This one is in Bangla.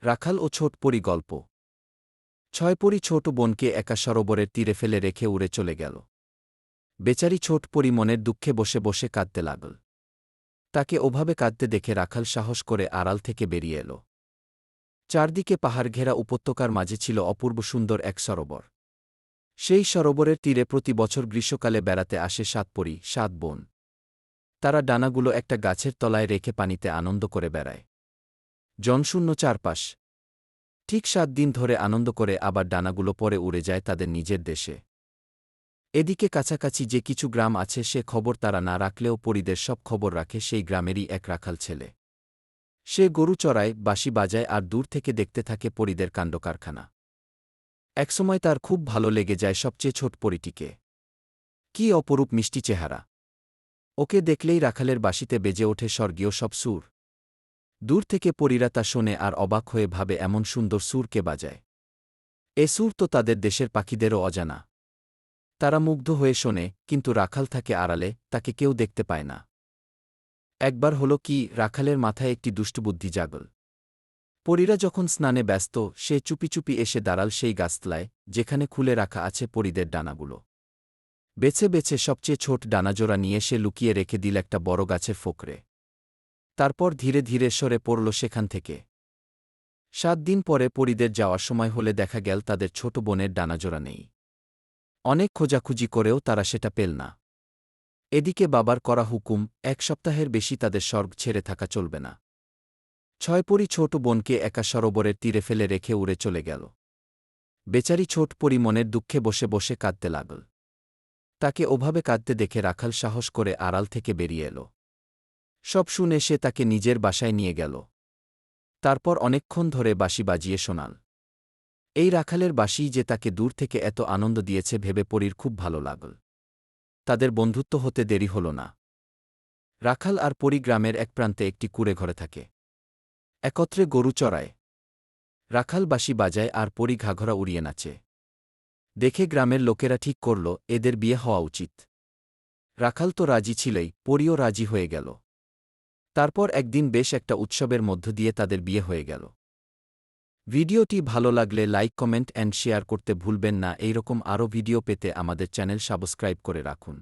রাখাল ও ছোট পরী গল্প। ছয় পরী ছোট বোনকে একা সরোবরের তীরে ফেলে রেখে উড়ে চলে গেল। বেচারি ছোট পরী মনের দুঃখে বসে বসে কাঁদতে লাগল। তাকে ওভাবে কাঁদতে দেখে রাখাল সাহস করে আড়াল থেকে বেরিয়ে এল। চারদিকে পাহাড় ঘেরা উপত্যকার মাঝে ছিল অপূর্ব সুন্দর এক সরোবর। সেই সরোবরের তীরে প্রতি বছর গ্রীষ্মকালে বেড়াতে আসে ৭ পরী, ৭ বোন। তারা ডানাগুলো একটা গাছের তলায় রেখে পানিতে আনন্দ করে বেড়ায়। জনশূন্য চারপাশ। ঠিক ৭ দিন ধরে আনন্দ করে আবার ডানাগুলো পরে উড়ে যায় তাদের নিজের দেশে। এদিকে কাছাকাছি যে কিছু গ্রাম আছে সে খবর তারা না রাখলেও পরীদের সব খবর রাখে সেই গ্রামেরই এক রাখাল ছেলে। সে গরু চড়ায়, বাঁশি বাজায় আর দূর থেকে দেখতে থাকে পরীদের কাণ্ডকারখানা। একসময় তার খুব ভালো লেগে যায় সবচেয়ে ছোট পরীটিকে। কী অপরূপ মিষ্টি চেহারা! ওকে দেখলেই রাখালের বাঁশিতে বেজে ওঠে স্বর্গীয় সব সুর। দূর থেকে পরীরা তা শোনে আর অবাক হয়ে ভাবে এমন সুন্দর সুর কে বাজায়। এ সুর তো তাদের দেশের পাখিদেরও অজানা। তারা মুগ্ধ হয়ে শোনে, কিন্তু রাখাল থাকে আড়ালে, তাকে কেউ দেখতে পায় না। একবার হলো কি, রাখালের মাথায় একটি দুষ্টবুদ্ধি জাগল। পরীরা যখন স্নানে ব্যস্ত, সে চুপি চুপি এসে দাঁড়াল সেই গাছতলায়, যেখানে খুলে রাখা আছে পরীদের ডানাগুলো। বেছে বেছে সবচেয়ে ছোট ডানাজোড়া নিয়ে সে লুকিয়ে রেখে দিল একটা বড় গাছের ফোকরে। তারপর ধীরে ধীরে সরে পড়ল সেখান থেকে। ৭ দিন পরে পরীদের যাওয়ার সময় হলে দেখা গেল তাদের ছোট বোনের ডানাজোড়া নেই। অনেক খোঁজাখুঁজি করেও তারা সেটা পেল না। এদিকে বাবার করা হুকুম, ১ সপ্তাহের বেশি তাদের স্বর্গ ছেড়ে থাকা চলবে না। ৬ পরী ছোট বোনকে একা সরোবরের তীরে ফেলে রেখে উড়ে চলে গেল। বেচারি ছোট পরী মনের দুঃখে বসে বসে কাঁদতে লাগল। তাকে ওভাবে কাঁদতে দেখে রাখাল সাহস করে আড়াল থেকে বেরিয়ে এল। সব শুনে সে তাকে নিজের বাসায় নিয়ে গেল। তারপর অনেকক্ষণ ধরে বাঁশি বাজিয়ে শোনাল। এই রাখালের বাঁশিই যে তাকে দূর থেকে এত আনন্দ দিয়েছে ভেবে পরীর খুব ভালো লাগল। তাদের বন্ধুত্ব হতে দেরি হল না। রাখাল আর পরী গ্রামের এক প্রান্তে একটি কুঁড়ে ঘরে থাকে। একত্রে গরু চড়ায়। রাখাল বাঁশি বাজায় আর পরী ঘাঘরা উড়িয়ে নাচে। দেখে গ্রামের লোকেরা ঠিক করল এদের বিয়ে হওয়া উচিত। রাখাল তো রাজি ছিলই, পরীও রাজি হয়ে গেল। তারপর একদিন বেশ একটা উৎসবের মধ্য দিয়ে তাদের বিয়ে হয়ে গেল। ভিডিওটি ভালো লাগলে লাইক, কমেন্ট অ্যান্ড শেয়ার করতে ভুলবেন না। এইরকম আরও ভিডিও পেতে আমাদের চ্যানেল সাবস্ক্রাইব করে রাখুন।